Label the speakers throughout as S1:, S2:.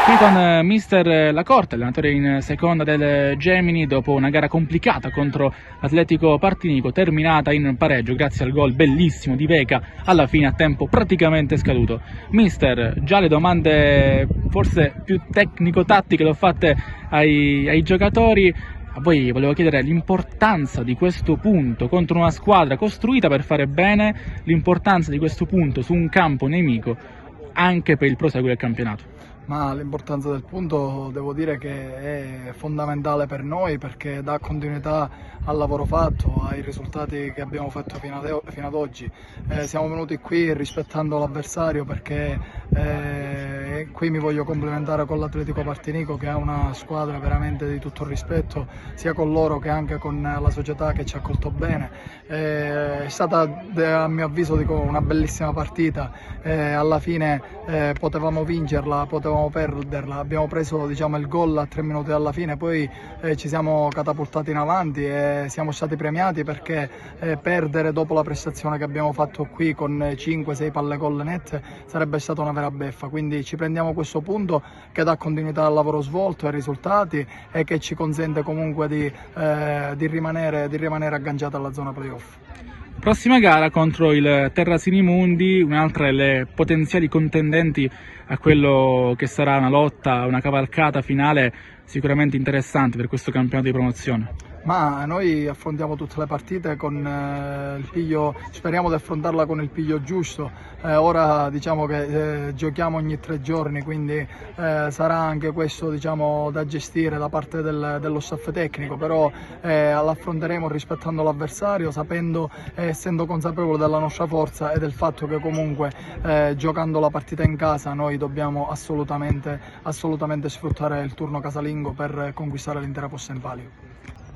S1: Qui con mister Lacorte, allenatore in seconda del Gemini, dopo una gara complicata contro l'Atletico Partinico, terminata in pareggio grazie al gol bellissimo di Veca alla fine a tempo praticamente scaduto. Mister, già le domande forse più tecnico-tattiche le ho fatte ai giocatori. A voi volevo chiedere l'importanza di questo punto contro una squadra costruita per fare bene, l'importanza di questo punto su un campo nemico anche per il proseguo del campionato.
S2: Ma l'importanza del punto devo dire che è fondamentale per noi perché dà continuità al lavoro fatto, ai risultati che abbiamo fatto fino ad oggi. Siamo venuti qui rispettando l'avversario perché qui mi voglio complimentare con l'Atletico Partinico che è una squadra veramente di tutto il rispetto sia con loro che anche con la società che ci ha accolto bene. È stata a mio avviso una bellissima partita, alla fine potevamo vincerla, potevamo perderla, abbiamo preso il gol a 3 minuti dalla fine, poi ci siamo catapultati in avanti e siamo stati premiati perché perdere dopo la prestazione che abbiamo fatto qui con 5-6 palle gol nette sarebbe stata una vera beffa, quindi ci prendiamo questo punto che dà continuità al lavoro svolto, ai risultati e che ci consente comunque di rimanere agganciati alla zona playoff.
S1: Prossima gara contro il Terrasini Mundi, un'altra delle potenziali contendenti a quello che sarà una lotta, una cavalcata finale sicuramente interessante per questo campionato di promozione.
S2: Ma noi affrontiamo tutte le partite con il piglio, speriamo di affrontarla con il piglio giusto. Ora diciamo che giochiamo ogni 3 giorni, quindi sarà anche questo da gestire da parte dello staff tecnico, però l'affronteremo rispettando l'avversario, sapendo e essendo consapevoli della nostra forza e del fatto che comunque giocando la partita in casa noi dobbiamo assolutamente sfruttare il turno casalingo per conquistare l'intera posta in palio.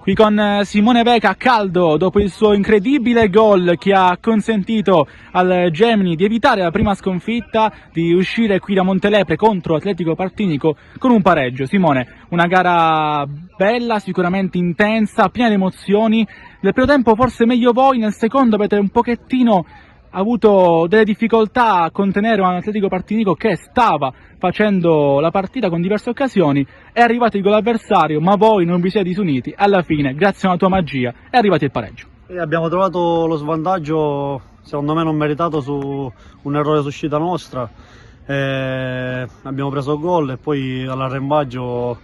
S1: Qui con Simone Veca a caldo dopo il suo incredibile gol che ha consentito al Gemini di evitare la prima sconfitta, di uscire qui da Montelepre contro Atletico Partinico con un pareggio. Simone, una gara bella, sicuramente intensa, piena di emozioni. Nel primo tempo forse meglio voi, nel secondo avete un pochettino avuto delle difficoltà a contenere un Atletico Partinico che stava facendo la partita con diverse occasioni, è arrivato il gol avversario, ma voi non vi siete disuniti, alla fine, grazie a una tua magia, è arrivato il pareggio.
S3: E abbiamo trovato lo svantaggio, secondo me non meritato, su un errore su uscita nostra, abbiamo preso gol e poi all'arrembaggio,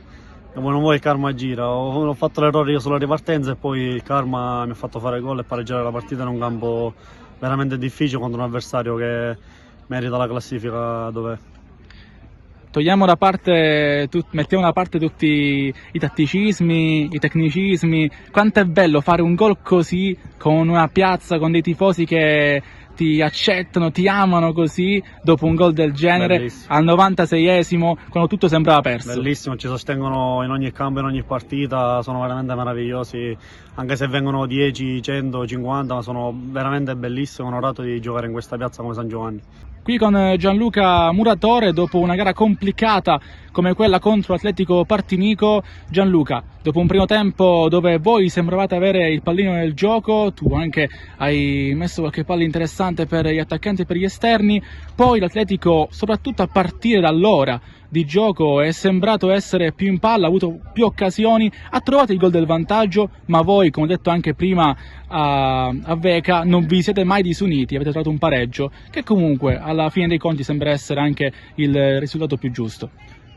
S3: non vuoi, il karma gira, ho fatto l'errore io sulla ripartenza e poi il karma mi ha fatto fare gol e pareggiare la partita in un campo veramente difficile contro un avversario che merita la classifica dov'è.
S1: Mettiamo da parte tutti i tatticismi, i tecnicismi. Quanto è bello fare un gol così, con una piazza, con dei tifosi che ti accettano, ti amano così, dopo un gol del genere. Bellissimo. Al 96esimo, quando tutto sembrava perso.
S3: Bellissimo, ci sostengono in ogni campo, in ogni partita, sono veramente meravigliosi, anche se vengono 10, 100, 50, ma sono veramente bellissimi, onorato di giocare in questa piazza come San Giovanni.
S1: Qui con Gianluca Muratore, dopo una gara complicata come quella contro Atletico Partinico. Gianluca, dopo un primo tempo dove voi sembravate avere il pallino nel gioco, tu anche hai messo qualche palla interessante per gli attaccanti e per gli esterni, poi l'Atletico, soprattutto a partire dall'ora di gioco, è sembrato essere più in palla, ha avuto più occasioni, ha trovato il gol del vantaggio, ma voi, come ho detto anche prima a Veca, non vi siete mai disuniti, avete trovato un pareggio che comunque alla fine dei conti sembra essere anche il risultato più giusto.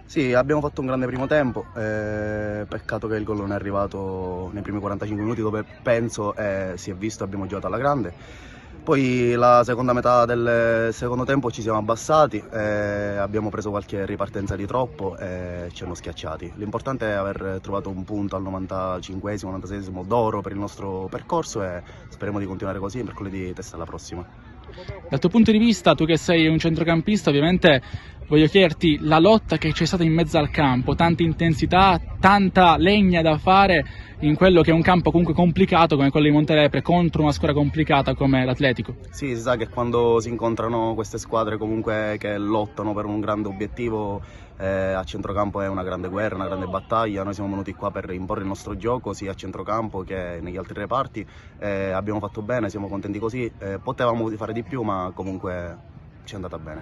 S4: Sì, abbiamo fatto un grande primo tempo, peccato che il gol non è arrivato nei primi 45 minuti dove penso si è visto abbiamo giocato alla grande. Poi la seconda metà del secondo tempo ci siamo abbassati, abbiamo preso qualche ripartenza di troppo e ci hanno schiacciati. L'importante è aver trovato un punto al 95esimo, 96esimo d'oro per il nostro percorso e speriamo di continuare così mercoledì testa alla prossima.
S1: Dal tuo punto di vista, tu che sei un centrocampista, ovviamente voglio chiederti la lotta che c'è stata in mezzo al campo, tanta intensità, tanta legna da fare in quello che è un campo comunque complicato come quello di Montelepre contro una squadra complicata come l'Atletico.
S4: Sì, si sa che quando si incontrano queste squadre comunque che lottano per un grande obiettivo, a centrocampo è una grande guerra, una grande battaglia. Noi siamo venuti qua per imporre il nostro gioco sia a centrocampo che negli altri reparti, abbiamo fatto bene, siamo contenti così, potevamo fare di più ma comunque ci è andata bene.